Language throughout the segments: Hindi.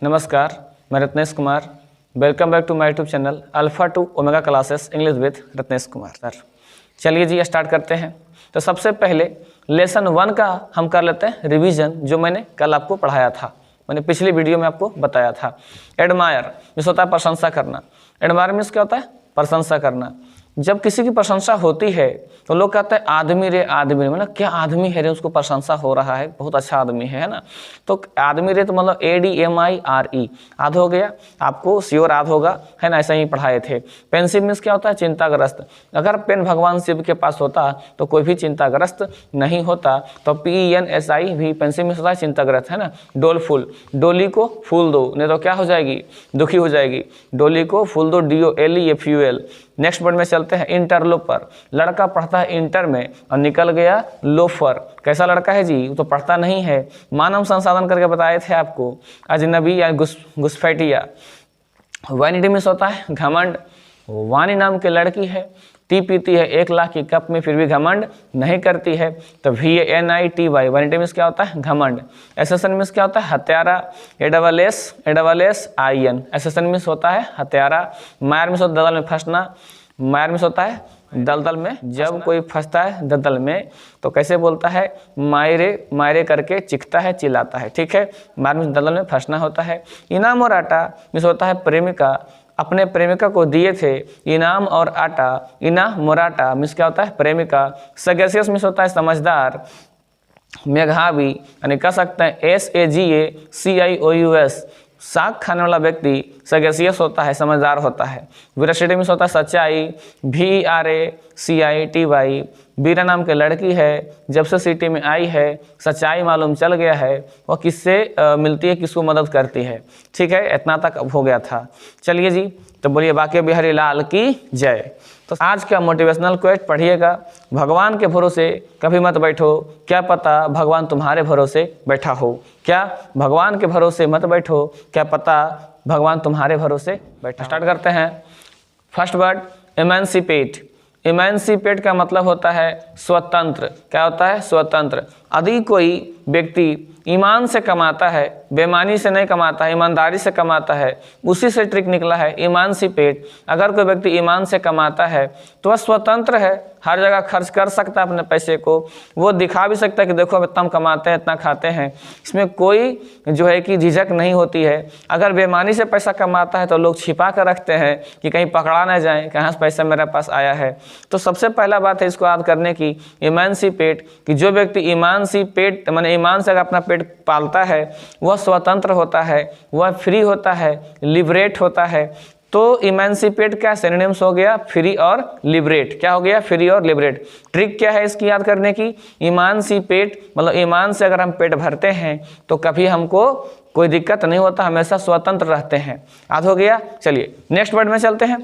नमस्कार, मैं Ratnesh Kumar. Welcome back to my YouTube channel alpha to omega classes English with Ratnesh Kumar sir. चलिए जी स्टार्ट करते हैं। तो सबसे पहले लेसन 1 का हम कर लेते हैं रिवीजन, जो मैंने कल आपको पढ़ाया था, मैंने पिछली वीडियो में आपको बताया था। एडमायर मीन्स होता है प्रशंसा करना। एडमायर मीन्स क्या होता है? प्रशंसा करना। जब किसी की प्रशंसा होती है तो लोग कहते हैं आदमी रे आदमी रे, मतलब क्या आदमी है रे, उसको प्रशंसा हो रहा है, बहुत अच्छा आदमी है ना। तो आदमी रे तो मतलब ADMIRE आध हो गया, आपको श्योर आध होगा, है ना, ऐसा ही पढ़ाए थे। पेंसिव मीन्स क्या होता है? चिंताग्रस्त। अगर पेन भगवान शिव के पास होता तो कोई भी चिंताग्रस्त नहीं होता। तो PENSI भी पेंसिव मीन्स होता है चिंताग्रस्त, है ना। डोलफुल, डोली को फूल दो, नहीं तो क्या हो जाएगी? दुखी हो जाएगी। डोली को फूल दो, DOLE FUL। नेक्स्ट वर्ड में चलते हैं इंटरलोपर। लड़का पढ़ता है इंटर में और निकल गया लोफर। कैसा लड़का है जी? वो तो पढ़ता नहीं है। मानव संसाधन करके बताए थे आपको, अजनबी या घुसपैठिया। वैनिटी मीन्स होता है घमंड। वानी नाम की लड़की है, टी पीती है 1 लाख की कप में, फिर भी घमंड नहीं करती है। तो VANITY वैनिटी मीन्स क्या होता है? घमंड। एसेसन मीन्स क्या होता है? हत्यारा। ASSIN एसेसन मीन्स होता है हत्यारा। मायर मीन्स होता है दलदल में फंसना। मायर मीन्स होता है दलदल में, जब कोई फंसता है दलदल में तो कैसे बोलता है? मायरे मायरे करके चिखता है, चिल्लाता है, ठीक है। मायर मीन्स दलदल में फंसना होता है। इनाम और आटा मीन्स होता है प्रेमिका अपने प्रेमिका को दिए थे इनाम और आटा। इना मोराटा मीन्स क्या होता है? प्रेमिका। सगेसियस मीन्स होता है समझदार। मेघावी यानी कह सकते हैं SAGACIOUS, साग खाने वाला व्यक्ति सगेसियस होता है, समझदार होता है। वीरासिटी मीन्स होता है सच्चाई। VERACITY वीरा नाम की लड़की है, जब से सिटी में आई है सच्चाई मालूम चल गया है, वह किससे मिलती है, किसको मदद करती है, ठीक है। इतना तक अब हो गया था। चलिए जी, तो बोलिए बाकी बिहारी लाल की जय। तो आज का मोटिवेशनल क्वेट पढ़िएगा। भगवान के भरोसे कभी मत बैठो, क्या पता भगवान तुम्हारे भरोसे बैठा हो। क्या? भगवान के भरोसे मत बैठो, क्या पता भगवान तुम्हारे भरोसे बैठा। स्टार्ट करते हैं। First word एमेंसिपेट। इमेंसिपेट का मतलब होता है स्वतंत्र। क्या होता है? स्वतंत्र। यदि कोई व्यक्ति ईमान से कमाता है, बेईमानी से नहीं कमाता है, ईमानदारी से कमाता है, उसी से ट्रिक निकला है इमानसिपेट। अगर कोई व्यक्ति ईमान से कमाता है तो वह स्वतंत्र है, हर जगह खर्च कर सकता है अपने पैसे को। वो दिखा भी सकता है कि देखो अब इतना हम कमाते हैं, इतना खाते हैं। इसमें कोई जो है कि झिझक नहीं होती है। अगर बेईमानी से पैसा कमाता है तो लोग छिपा कर रखते हैं कि कहीं पकड़ा ना जाए, कहाँ से पैसा मेरे पास आया है। तो सबसे पहला बात है इसको याद करने की, इमानसिपेट, कि जो व्यक्ति इमानसिपेट माने ईमान से अगर अपना पेट पालता है वह स्वतंत्र होता है, वह फ्री होता है, लिबरेट होता है। तो इमेंसिपेट का सिनोनिम्स हो गया फ्री और लिबरेट। क्या हो गया? फ्री और लिबरेट। ट्रिक क्या है इसकी याद करने की? इमानसिपेट मतलब ईमान से अगर हम पेट भरते हैं तो कभी हमको कोई दिक्कत नहीं होता, हमेशा स्वतंत्र रहते हैं। याद हो गया? चलिए नेक्स्ट वर्ड में चलते हैं।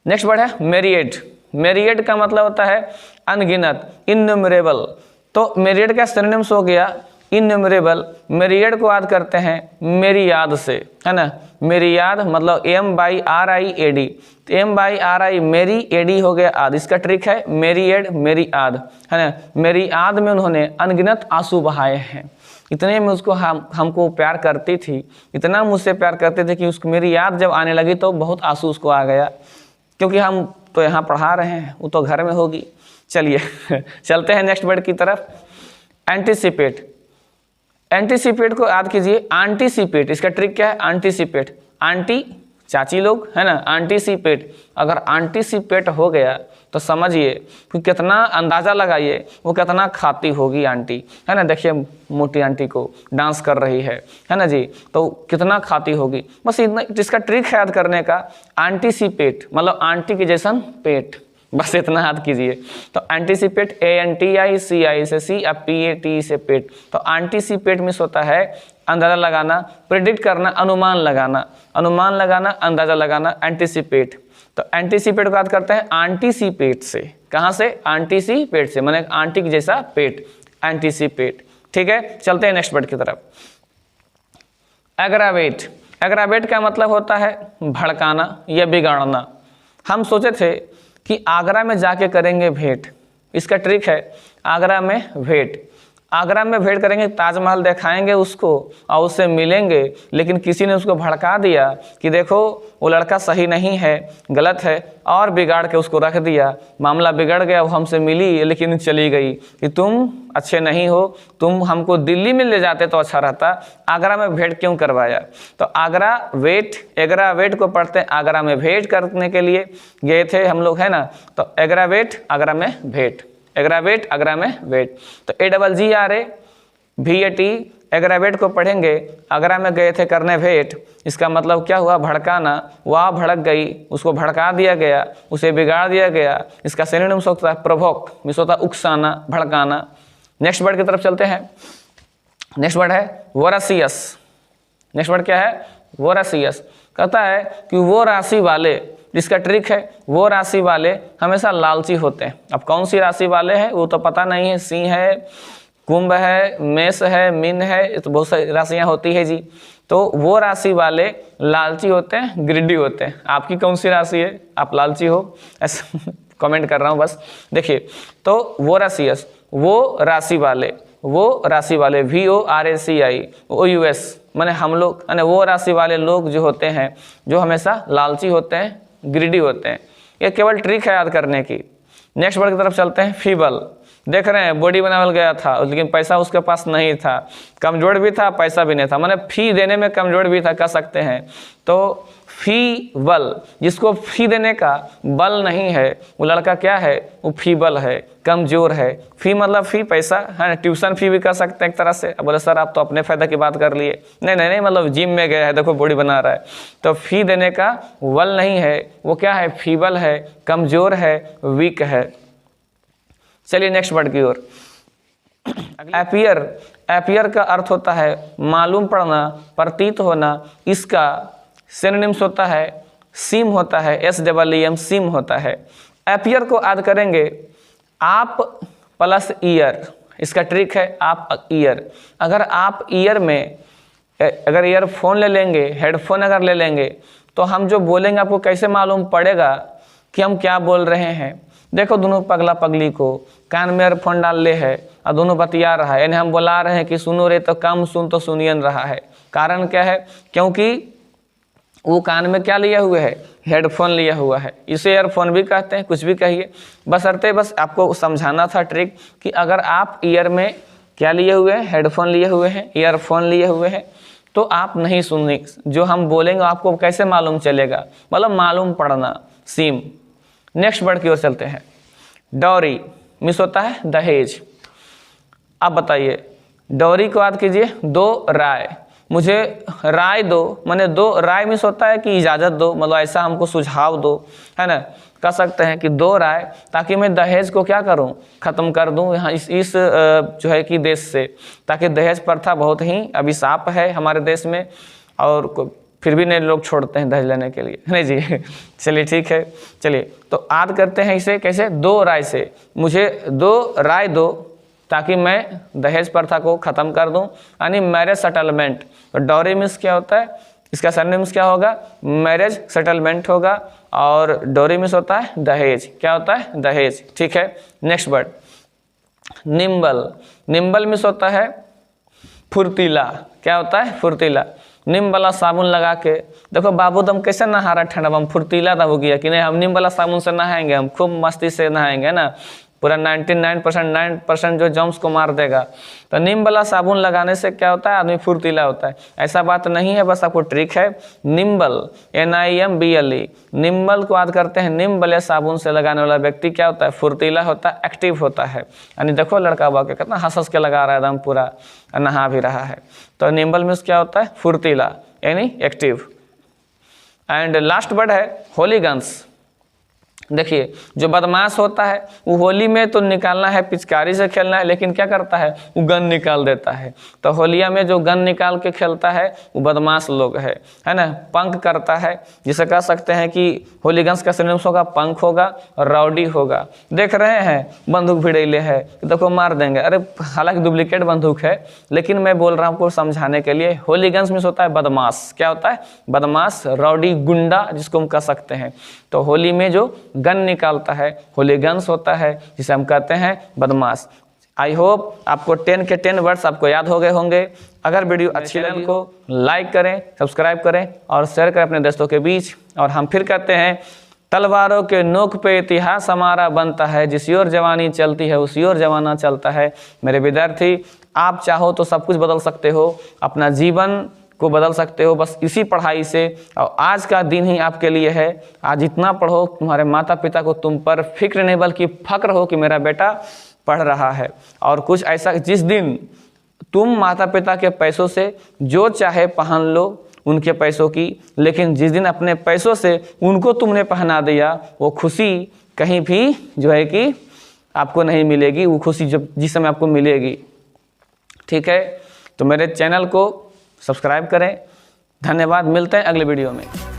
नेक्स्ट वर्ड है मेरिएट। मेरिएट का मतलब होता है अनगिनत, इनन्यूमरेबल। तो मेरिएट का सिनोनिम्स हो गया इनन्यूमरेबल। मेरिएट को याद करते हैं मेरी याद से, है ना। मेरी याद मतलब MYRIAD। MYRI मेरी, AD हो गया आद। इसका ट्रिक है मेरिएट, मेरी याद, है ना। मेरी याद में उन्होंने अनगिनत आंसू बहाए हैं। इतने में उसको हमको प्यार करती थी, इतना मुझसे प्यार करते थे कि उसको मेरी याद जब आने लगी तो बहुत आंसू उसको आ गया। क्योंकि हम तो यहाँ पढ़ा रहे हैं, वो तो घर में होगी। चलिए चलते हैं नेक्स्ट वर्ड की तरफ। एंटीसिपेट। एंटीसिपेट को याद कीजिए एंटीसिपेट। इसका ट्रिक क्या है? एंटीसिपेट, आंटी चाची लोग, है ना। एंटीसिपेट, अगर एंटीसिपेट हो गया तो समझिए कि कितना, अंदाज़ा लगाइए वो कितना खाती होगी आंटी, है ना। देखिए मोटी आंटी को डांस कर रही है ना जी, तो कितना खाती होगी। बस इतना, इसका ट्रिक है याद करने का, एंटीसिपेट मतलब आंटी के जैसन पेट, बस इतना याद कीजिए। तो एंटीसिपेट ANTICI से C और PAT से पेट। तो एंटीसिपेट मीन्स होता है अंदाज़ा लगाना, प्रिडिक्ट करना, अनुमान लगाना। अनुमान लगाना, अंदाज़ा लगाना, एंटीसिपेट। तो एंटीसिपेट को याद करते हैं एंटीसिपेट से। कहाँ से? एंटीसिपेट से, माने आंटी की जैसा पेट, एंटीसिपेट, ठीक है। चलते हैं नेक्स्ट वर्ड की तरफ। एग्रावेट। एग्रावेट का मतलब होता है भड़काना या बिगाड़ना। हम सोचे थे कि आगरा में जाके करेंगे भेंट। इसका ट्रिक है आगरा में भेंट। आगरा में भेंट करेंगे, ताजमहल दिखाएंगे उसको और उससे मिलेंगे, लेकिन किसी ने उसको भड़का दिया कि देखो वो लड़का सही नहीं है, गलत है, और बिगाड़ के उसको रख दिया, मामला बिगड़ गया, वो हमसे मिली लेकिन चली गई कि तुम अच्छे नहीं हो, तुम हमको दिल्ली में ले जाते तो अच्छा रहता, आगरा में भेंट क्यों करवाया। तो आगरा वेट को पढ़ते हैं, आगरा में भेंट करने के लिए गए थे हम लोग, है ना। तो एग्रावेट आगरा में भेंट, एग्रावेट आगरा में भेंट। तो AGGRAVAT एग्रावेट को पढ़ेंगे, आगरा में गए थे करने भेंट, इसका मतलब क्या हुआ, भड़काना, वह भड़क गई, उसको भड़का दिया गया, उसे बिगाड़ दिया गया। इसका सिनोनिम्स होता है प्रोवोक, मिस होता है उकसाना, भड़काना। नेक्स्ट वर्ड की तरफ चलते हैं। नेक्स्ट वर्ड है वोरासियस। नेक्स्ट वर्ड क्या है, वोरासियस। कहता है कि वो राशि वाले, जिसका ट्रिक है, वो राशि वाले हमेशा लालची होते हैं। अब कौन सी राशि वाले हैं वो तो पता नहीं है, सिंह है, कुंभ है, मेष है, मीन है, तो बहुत सारी राशियां होती है जी। तो वो राशि वाले लालची होते हैं, ग्रिडी होते हैं। आपकी कौन सी राशि है, आप लालची हो, ऐसा कमेंट कर रहा हूँ बस। देखिए, तो वो राशियस, वो राशि वाले, वो राशि वाले, VORACI माने हम लोग, यानी वो राशि वाले लोग जो होते हैं, जो हमेशा लालची होते हैं, ग्रिडी होते हैं। ये केवल ट्रिक है याद करने की। नेक्स्ट वर्ड की तरफ चलते हैं, फीबल। देख रहे हैं, बॉडी बनावल गया था लेकिन पैसा उसके पास नहीं था, कमजोर भी था, पैसा भी नहीं था, माने फी देने में कमजोर भी था, कह सकते हैं। तो फीबल, जिसको फी देने का बल नहीं है, वो लड़का क्या है, वो फीबल है, कमजोर है। फी मतलब फी पैसा है, ट्यूशन फी भी कर सकते हैं एक तरह से। अब बोले सर आप तो अपने फायदा की बात कर लिए, नहीं, मतलब जिम में गया है, देखो बॉडी बना रहा है। तो फी देने का बल नहीं है, वो क्या है, फीबल है, कमजोर है, वीक है। चलिए नेक्स्ट वर्ड की ओर। एपियर का अर्थ होता है मालूम पड़ना, प्रतीत होना। इसका सिनोनिम्स होता है सीम होता है, SEEM, सीम होता है। एपियर को याद करेंगे, आप प्लस ईयर, इसका ट्रिक है आप ईयर। अगर आप ईयर में अगर ईयरफोन ले लेंगे, हेडफोन अगर ले लेंगे, तो हम जो बोलेंगे आपको कैसे मालूम पड़ेगा कि हम क्या बोल रहे हैं। देखो दोनों पगला पगली को कान में ईयरफोन डाल ले है और दोनों बतिया रहा है, यानी हम बोला रहे हैं कि सुनो रे, तो कम सुन तो सुनिए रहा है। कारण क्या है, क्योंकि वो कान में क्या लिया हुआ है, हेडफोन लिया हुआ है। इसे ईयरफोन भी कहते हैं, कुछ भी कहिए, बस आपको समझाना था ट्रिक कि अगर आप ईयर में क्या लिए हुए हैं, हेडफोन लिए हुए हैं, ईयरफोन लिए हुए हैं, तो आप नहीं सुनने, जो हम बोलेंगे आपको कैसे मालूम चलेगा, मतलब मालूम पड़ना, सीम। नेक्स्ट वर्ड की ओर चलते हैं। डॉरी मिस होता है दहेज। अब बताइए, डॉरी को याद कीजिए, 2 राय, मुझे राय दो, माने 2 राय मिस होता है कि इजाज़त दो, मतलब ऐसा हमको सुझाव दो, है ना। कह सकते हैं कि 2 राय, ताकि मैं दहेज को क्या करूं, ख़त्म कर दूं यहाँ इस जो है कि देश से। ताकि दहेज प्रथा बहुत ही अभिशाप है हमारे देश में, और फिर भी नहीं लोग छोड़ते हैं दहेज लेने के लिए, नहीं जी। चलिए ठीक है, चलिए तो याद करते हैं इसे कैसे, 2 राय से, मुझे 2 राय दो ताकि मैं दहेज प्रथा को ख़त्म कर दूं, यानी मैरिज सेटलमेंट। तो डॉरी मीन्स क्या होता है, इसका सरनेम्स क्या होगा, मैरिज सेटलमेंट होगा, और डॉरी मीन्स होता है दहेज। क्या होता है, दहेज। ठीक है, next word nimble. Nimble means होता है फुर्तीला। क्या होता है, फुर्तीला। नीम वाला साबुन लगा के, देखो बाबू दम कैसे नहा रहा ठंडा, हम फुर्तीला हो गया कि नहीं, हम नीम वाला साबुन से नहाएंगे, हम खूब मस्ती से नहाएंगे ना, पूरा 99% जो जम्स को मार देगा। तो नीम वाला साबुन लगाने से क्या होता है, आदमी फुर्तीला होता है। ऐसा बात नहीं है, बस आपको ट्रिक है। निम्बल, NIMBLE, निम्बल को याद करते हैं, निम्ब वाले साबुन से लगाने वाला व्यक्ति क्या होता है, फुर्तीला होता है, एक्टिव होता है। यानी देखो लड़का बाबा कितना हंस के लगा रहा है, एकदम पूरा नहा भी रहा है। तो निम्बल मीन्स क्या होता है, फुर्तीला, यानी एक्टिव। एंड लास्ट वर्ड है होलीगन्स। देखिए जो बदमाश होता है वो होली में तो निकालना है, पिचकारी से खेलना है, लेकिन क्या करता है, वो गन निकाल देता है। तो होलिया में जो गन निकाल के खेलता है वो बदमाश लोग है ना। पंख करता है, जिसे कह सकते हैं कि होलीगन्स का सिनोनिम्स होगा पंख होगा और राउडी होगा। देख रहे हैं बंदूक भिड़ैले है, देखो मार देंगे, अरे हालांकि डुप्लीकेट बंदूक है, लेकिन मैं बोल रहा हूँ आपको समझाने के लिए। होलीगन्स मीन्स होता है बदमाश। क्या होता है, बदमाश, राउडी, गुंडा जिसको हम कह सकते हैं। तो होली में जो गन निकालता है होलीगन्स होता है, जिसे हम कहते हैं बदमाश। आई होप आपको 10 के 10 वर्ड्स आपको याद हो गए होंगे। अगर वीडियो अच्छी लगी को लाइक करें, सब्सक्राइब करें और शेयर करें अपने दोस्तों के बीच। और हम फिर कहते हैं, तलवारों के नोक पे इतिहास हमारा बनता है, जिस ओर जवानी चलती है उसी ओर जमाना चलता है। मेरे विद्यार्थी, आप चाहो तो सब कुछ बदल सकते हो, अपना जीवन को बदल सकते हो बस इसी पढ़ाई से। और आज का दिन ही आपके लिए है। आज इतना पढ़ो, तुम्हारे माता पिता को तुम पर फिक्र नहीं बल्कि फक्र हो कि मेरा बेटा पढ़ रहा है। और कुछ ऐसा, जिस दिन तुम माता पिता के पैसों से जो चाहे पहन लो उनके पैसों की, लेकिन जिस दिन अपने पैसों से उनको तुमने पहना दिया, वो खुशी कहीं भी जो है कि आपको नहीं मिलेगी। वो खुशी जो जिस समय आपको मिलेगी, ठीक है। तो मेरे चैनल को सब्सक्राइब करें। धन्यवाद, मिलते हैं अगले वीडियो में।